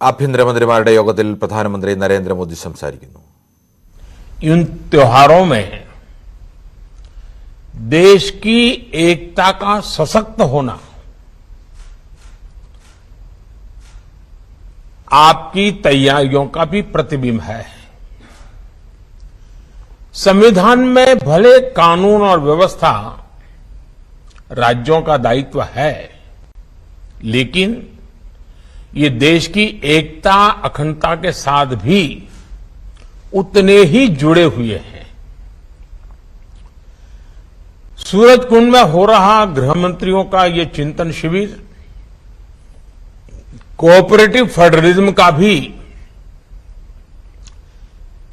ആഭ്യന്തരമന്ത്രിമാരുടെ യോഗത്തിൽ പ്രധാനമന്ത്രി നരേന്ദ്രമോദി സംസാരിക്കുന്നു. इन त्योहारों में देश की एकता का सशक्त होना आपकी तैयारियों का भी प्रतिबिंब है. संविधान में भले कानून और व्यवस्था राज्यों का दायित्व है, लेकिन ये देश की एकता अखंडता के साथ भी उतने ही जुड़े हुए हैं. सूरजकुंड में हो रहा गृह मंत्रियों का ये चिंतन शिविर कोऑपरेटिव फेडरलिज्म का भी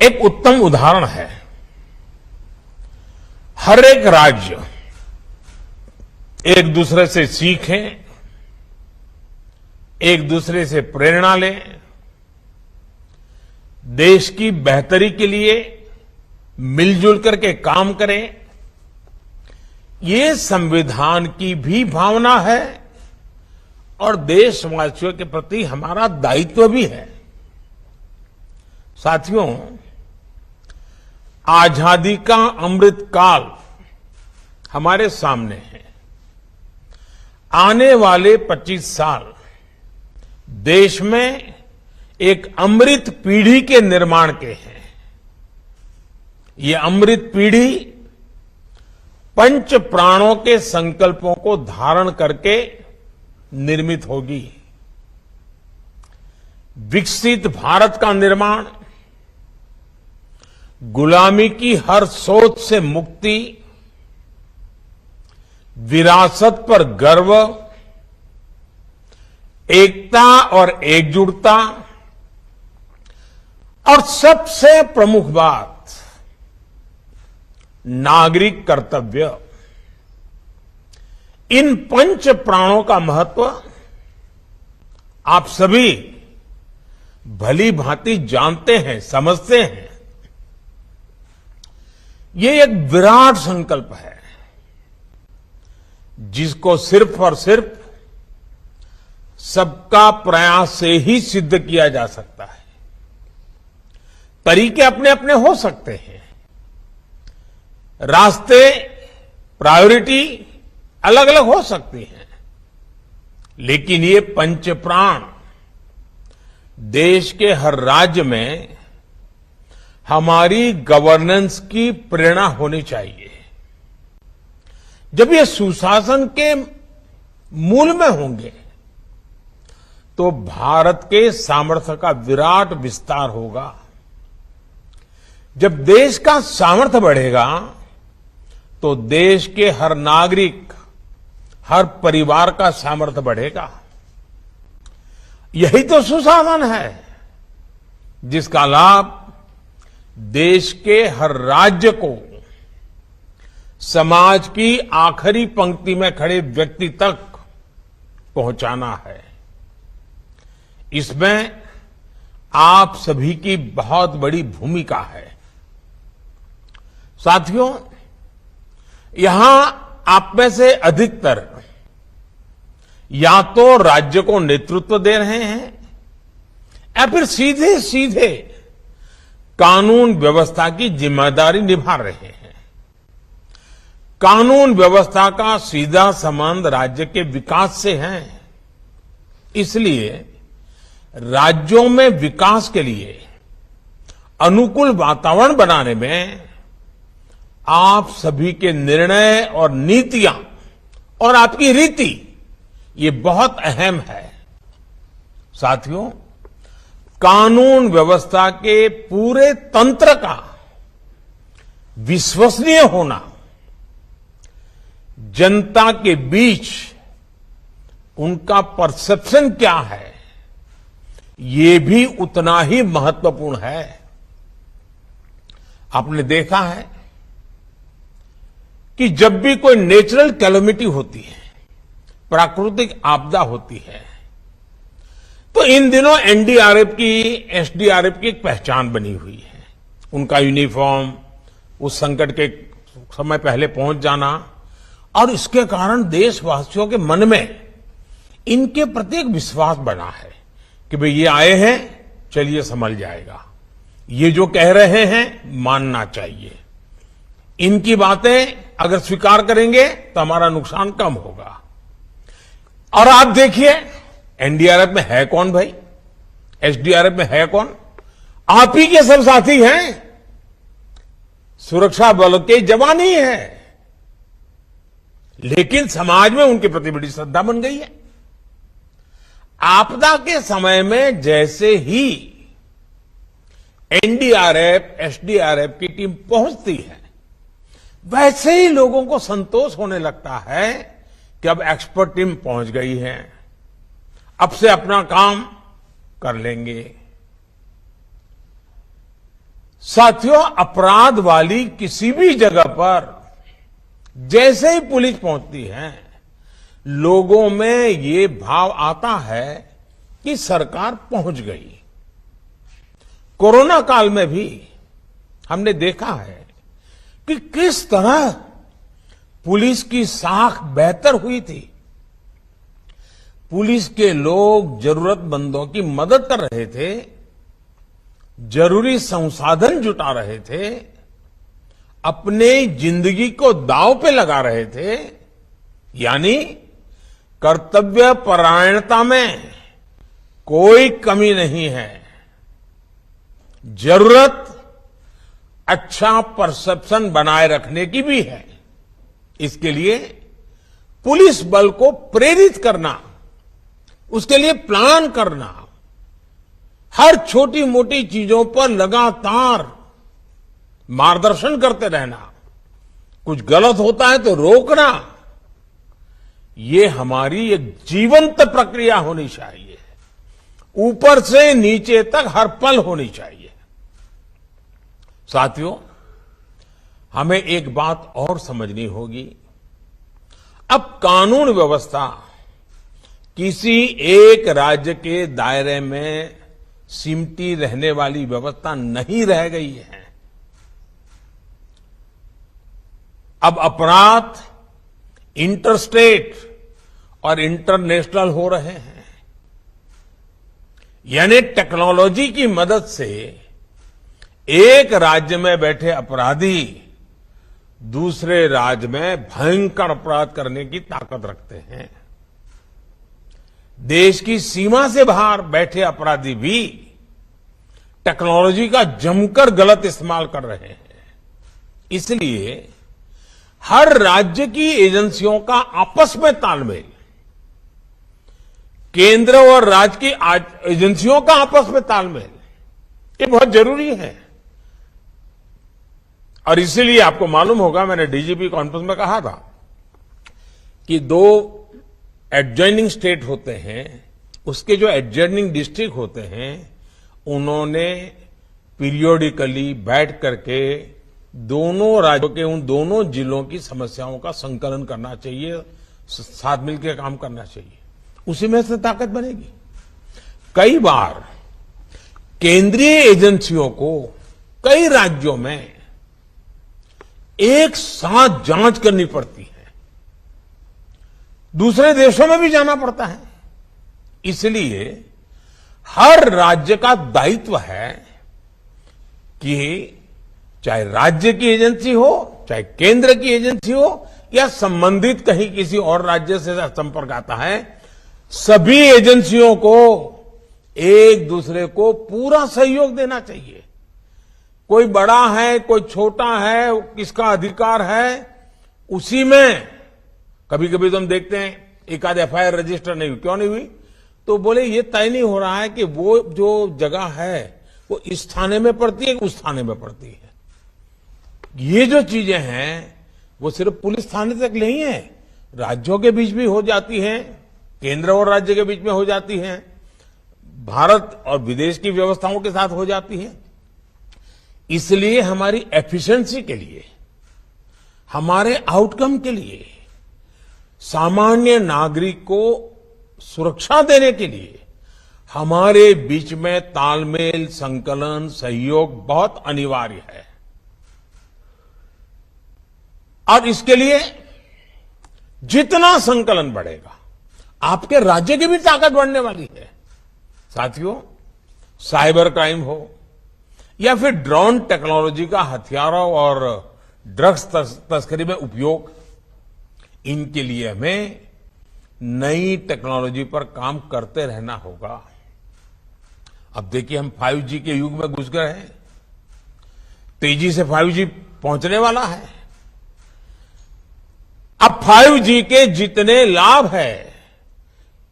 एक उत्तम उदाहरण है. हर एक राज्य एक दूसरे से सीखे, एक दूसरे से प्रेरणा ले, देश की बेहतरी के लिए मिलजुल करके काम करें. ये संविधान की भी भावना है और देशवासियों के प्रति हमारा दायित्व भी है. साथियों, आजादी का अमृत काल हमारे सामने है. आने वाले 25 साल देश में एक अमृत पीढ़ी के निर्माण के हैं. ये अमृत पीढ़ी पंच प्राणों के संकल्पों को धारण करके निर्मित होगी. विकसित भारत का निर्माण, गुलामी की हर सोच से मुक्ति, विरासत पर गर्व, एकता और एकजुटता और सबसे प्रमुख बात नागरिक कर्तव्य. इन पंच प्राणों का महत्व आप सभी भली भांति जानते हैं, समझते हैं. ये एक विराट संकल्प है जिसको सिर्फ और सिर्फ सबका प्रयास से ही सिद्ध किया जा सकता है. तरीके अपने अपने हो सकते हैं, रास्ते, प्रायोरिटी अलग अलग हो सकती हैं, लेकिन ये पंच प्राण देश के हर राज्य में हमारी गवर्नेंस की प्रेरणा होनी चाहिए. जब ये सुशासन के मूल में होंगे तो भारत के सामर्थ्य का विराट विस्तार होगा. जब देश का सामर्थ्य बढ़ेगा तो देश के हर नागरिक, हर परिवार का सामर्थ्य बढ़ेगा. यही तो सुशासन है जिसका लाभ देश के हर राज्य को समाज की आखिरी पंक्ति में खड़े व्यक्ति तक पहुंचाना है. इसमें आप सभी की बहुत बड़ी भूमिका है. साथियों, यहां आप में से अधिकतर या तो राज्य को नेतृत्व दे रहे हैं या फिर सीधे सीधे कानून व्यवस्था की जिम्मेदारी निभा रहे हैं. कानून व्यवस्था का सीधा संबंध राज्य के विकास से है. इसलिए राज्यों में विकास के लिए अनुकूल वातावरण बनाने में आप सभी के निर्णय और नीतियां और आपकी रीति ये बहुत अहम है. साथियों, कानून व्यवस्था के पूरे तंत्र का विश्वसनीय होना जनता के बीच उनका परसेप्शन क्या है, ये भी उतना ही महत्वपूर्ण है. आपने देखा है कि जब भी कोई नेचुरल कैलेमिटी होती है, प्राकृतिक आपदा होती है, तो इन दिनों एनडीआरएफ की, एसडीआरएफ की एक पहचान बनी हुई है. उनका यूनिफॉर्म, उस संकट के समय पहले पहुंच जाना, और इसके कारण देशवासियों के मन में इनके प्रति एक विश्वास बना है कि भाई ये आए हैं, चलिए संभल जाएगा। ये जो कह रहे हैं मानना चाहिए। इनकी बातें अगर स्वीकार करेंगे तो हमारा नुकसान कम होगा। और आप देखिए एनडीआरएफ में है कौन भाई, एसडीआरएफ में है कौन? आप ही के सब साथी हैं, सुरक्षा बल के जवान ही हैं। लेकिन समाज में उनके प्रति बड़ी श्रद्धा बन गई है। आपदा के समय में जैसे ही एनडीआरएफ, एसडीआरएफ की टीम पहुंचती है, वैसे ही लोगों को संतोष होने लगता है कि अब एक्सपर्ट टीम पहुंच गई है, अब से अपना काम कर लेंगे। साथियों, अपराध वाली किसी भी जगह पर जैसे ही पुलिस पहुंचती है, लोगों में ये भाव आता है कि सरकार पहुंच गई। कोरोना काल में भी हमने देखा है कि किस तरह पुलिस की साख बेहतर हुई थी। पुलिस के लोग जरूरतमंदों की मदद कर रहे थे, जरूरी संसाधन जुटा रहे थे, अपने जिंदगी को दांव पे लगा रहे थे। यानी कर्तव्य परायणता में कोई कमी नहीं है। जरूरत अच्छा परसेप्शन बनाए रखने की भी है। इसके लिए पुलिस बल को प्रेरित करना, उसके लिए प्लान करना, हर छोटी मोटी चीजों पर लगातार मार्गदर्शन करते रहना, कुछ गलत होता है तो रोकना, ये हमारी एक जीवंत प्रक्रिया होनी चाहिए। ऊपर से नीचे तक हर पल होनी चाहिए। साथियों, हमें एक बात और समझनी होगी। अब कानून व्यवस्था किसी एक राज्य के दायरे में सिमटी रहने वाली व्यवस्था नहीं रह गई है। अब अपराध इंटरस्टेट और इंटरनेशनल हो रहे हैं। यानी टेक्नोलॉजी की मदद से एक राज्य में बैठे अपराधी दूसरे राज्य में भयंकर अपराध करने की ताकत रखते हैं। देश की सीमा से बाहर बैठे अपराधी भी टेक्नोलॉजी का जमकर गलत इस्तेमाल कर रहे हैं। इसलिए हर राज्य की एजेंसियों का आपस में तालमेल, केंद्र और राज्य की एजेंसियों का आपस में तालमेल, ये बहुत जरूरी है। और इसीलिए आपको मालूम होगा, मैंने डीजीपी कॉन्फ्रेंस में कहा था कि 2 एडजॉइनिंग स्टेट होते हैं, उसके जो एडजॉइनिंग डिस्ट्रिक्ट होते हैं, उन्होंने पीरियोडिकली बैठ करके दोनों राज्यों के उन दोनों जिलों की समस्याओं का संकलन करना चाहिए, साथ मिलकर काम करना चाहिए। उसी में से ताकत बनेगी। कई बार केंद्रीय एजेंसियों को कई राज्यों में एक साथ जांच करनी पड़ती है, दूसरे देशों में भी जाना पड़ता है। इसलिए हर राज्य का दायित्व है कि चाहे राज्य की एजेंसी हो, चाहे केंद्र की एजेंसी हो, या संबंधित कहीं किसी और राज्य से संपर्क आता है, सभी एजेंसियों को एक दूसरे को पूरा सहयोग देना चाहिए। कोई बड़ा है, कोई छोटा है, किसका अधिकार है, उसी में कभी कभी तो हम देखते हैं एक आध एफआईआर रजिस्टर नहीं हुई। क्यों नहीं हुई? तो बोले ये तय नहीं हो रहा है कि वो जो जगह है वो इस थाने में पड़ती है, उस थाने में पड़ती है। ये जो चीजें हैं वो सिर्फ पुलिस थाने तक नहीं है, राज्यों के बीच भी हो जाती हैं, केंद्र और राज्य के बीच में हो जाती हैं, भारत और विदेश की व्यवस्थाओं के साथ हो जाती हैं। इसलिए हमारी एफिशिएंसी के लिए, हमारे आउटकम के लिए, सामान्य नागरिक को सुरक्षा देने के लिए हमारे बीच में तालमेल, संकलन, सहयोग बहुत अनिवार्य है। और इसके लिए जितना संकलन बढ़ेगा, आपके राज्य की भी ताकत बढ़ने वाली है। साथियों, साइबर क्राइम हो या फिर ड्रोन टेक्नोलॉजी का हथियारों और ड्रग्स तस्करी में उपयोग, इनके लिए हमें नई टेक्नोलॉजी पर काम करते रहना होगा। अब देखिए, हम 5G के युग में घुस गए हैं। तेजी से 5G पहुंचने वाला है। अब 5G के जितने लाभ है,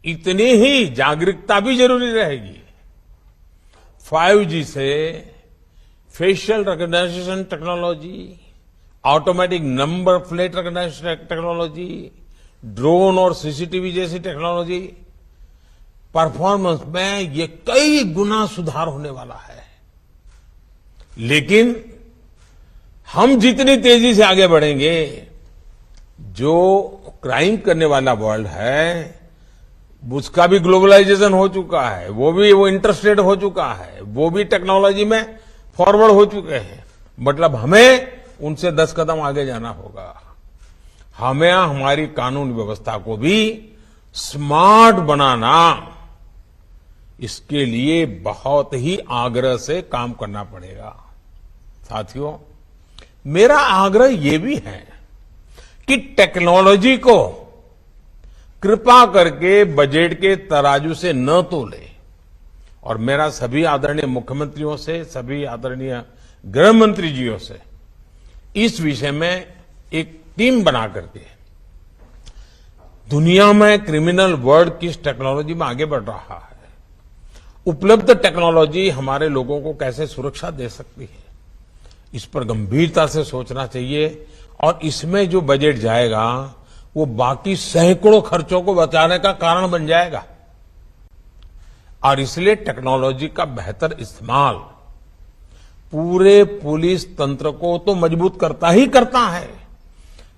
इतनी ही जागरूकता भी जरूरी रहेगी। 5G से facial recognition technology, automatic number plate recognition technology, drone और सीसीटीवी जैसी टेक्नोलॉजी, परफॉर्मेंस में ये कई गुना सुधार होने वाला है। लेकिन हम जितनी तेजी से आगे बढ़ेंगे, जो क्राइम करने वाला वर्ल्ड है, उसका भी ग्लोबलाइजेशन हो चुका है, वो इंटरस्टेट हो चुका है, वो भी टेक्नोलॉजी में फॉरवर्ड हो चुके हैं। मतलब हमें उनसे 10 कदम आगे जाना होगा। हमें हमारी कानून व्यवस्था को भी स्मार्ट बनाना, इसके लिए बहुत ही आग्रह से काम करना पड़ेगा। साथियों, मेरा आग्रह ये भी है कि टेक्नोलॉजी को कृपा करके बजट के तराजू से न तोले। और मेरा सभी आदरणीय मुख्यमंत्रियों से, सभी आदरणीय गृह मंत्री जियों से इस विषय में एक टीम बना करके दुनिया में क्रिमिनल वर्ल्ड किस टेक्नोलॉजी में आगे बढ़ रहा है, उपलब्ध टेक्नोलॉजी हमारे लोगों को कैसे सुरक्षा दे सकती है, इस पर गंभीरता से सोचना चाहिए। और इसमें जो बजट जाएगा, वो बाकी सैकड़ों खर्चों को बचाने का कारण बन जाएगा। और इसलिए टेक्नोलॉजी का बेहतर इस्तेमाल पूरे पुलिस तंत्र को तो मजबूत करता ही करता है,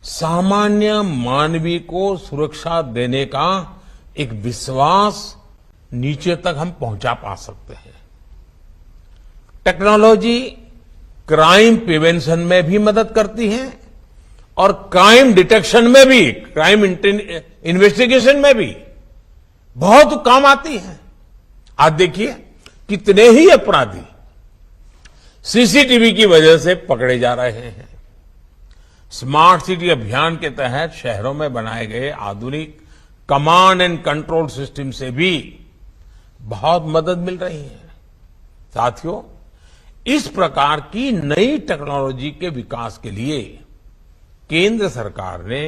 सामान्य मानवीय को सुरक्षा देने का एक विश्वास नीचे तक हम पहुंचा पा सकते हैं। टेक्नोलॉजी क्राइम प्रिवेंशन में भी मदद करती है और क्राइम डिटेक्शन में भी, क्राइम इन्वेस्टिगेशन में भी बहुत काम आती है। आज देखिए, कितने ही अपराधी सीसीटीवी की वजह से पकड़े जा रहे हैं। स्मार्ट सिटी अभियान के तहत शहरों में बनाए गए आधुनिक कमांड एंड कंट्रोल सिस्टम से भी बहुत मदद मिल रही है। साथियों, इस प्रकार की नई टेक्नोलॉजी के विकास के लिए केंद्र सरकार ने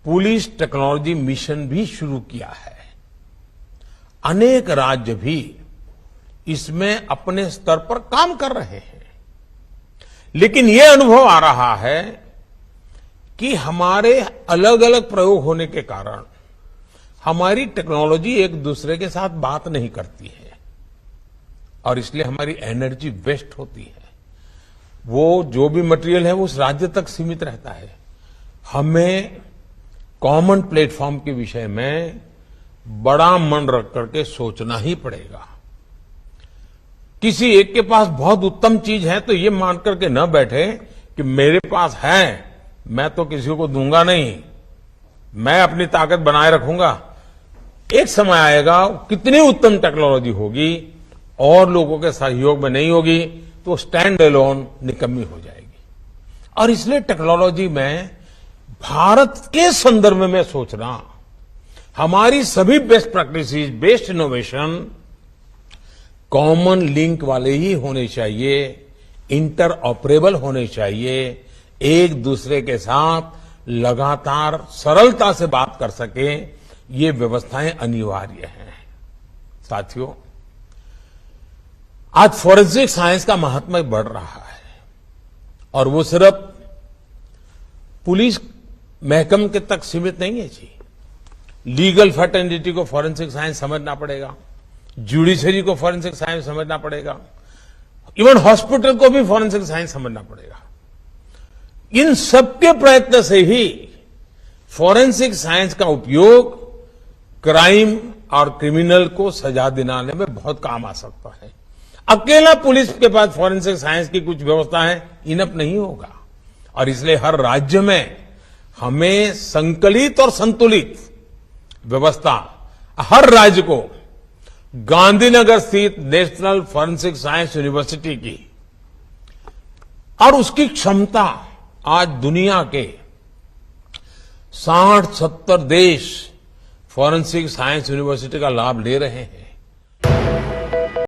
पुलिस टेक्नोलॉजी मिशन भी शुरू किया है। अनेक राज्य भी इसमें अपने स्तर पर काम कर रहे हैं। लेकिन यह अनुभव आ रहा है कि हमारे अलग अलग प्रयोग होने के कारण हमारी टेक्नोलॉजी एक दूसरे के साथ बात नहीं करती है और इसलिए हमारी एनर्जी वेस्ट होती है। वो जो भी मटेरियल है वो उस राज्य तक सीमित रहता है। हमें कॉमन प्लेटफॉर्म के विषय में बड़ा मन रख करके सोचना ही पड़ेगा। किसी एक के पास बहुत उत्तम चीज है तो ये मान करके न बैठे कि मेरे पास है, मैं तो किसी को दूंगा नहीं, मैं अपनी ताकत बनाए रखूंगा। एक समय आएगा, कितनी उत्तम टेक्नोलॉजी होगी और लोगों के सहयोग में नहीं होगी तो स्टैंड अलोन निकम्मी हो जाएगी। और इसलिए टेक्नोलॉजी में भारत के संदर्भ में सोचना, हमारी सभी best practices, best innovation common link वाले ही होने चाहिए, इंटर ऑपरेबल होने चाहिए, एक दूसरे के साथ लगातार सरलता से बात कर सके, ये व्यवस्थाएं अनिवार्य हैं। साथियों, आज फॉरेंसिक साइंस का महात्म्य बढ़ रहा है और वो सिर्फ पुलिस महकम के तक सीमित नहीं है जी। लीगल फर्टेनिटी को फॉरेंसिक साइंस समझना पड़ेगा, जुडिशरी को फॉरेंसिक साइंस समझना पड़ेगा, इवन हॉस्पिटल को भी फॉरेंसिक साइंस समझना पड़ेगा। इन सबके प्रयत्न से ही फॉरेंसिक साइंस का उपयोग क्राइम और क्रिमिनल को सजा दिलाने में बहुत काम आ सकता है। अकेला पुलिस के पास फॉरेंसिक साइंस की कुछ व्यवस्थाएं इनफ नहीं होगा और इसलिए हर राज्य में हमें संकलित और संतुलित व्यवस्था, हर राज्य को गांधीनगर स्थित नेशनल फॉरेंसिक साइंस यूनिवर्सिटी की और उसकी क्षमता आज दुनिया के 60-70 देश फॉरेंसिक साइंस यूनिवर्सिटी का लाभ ले रहे हैं।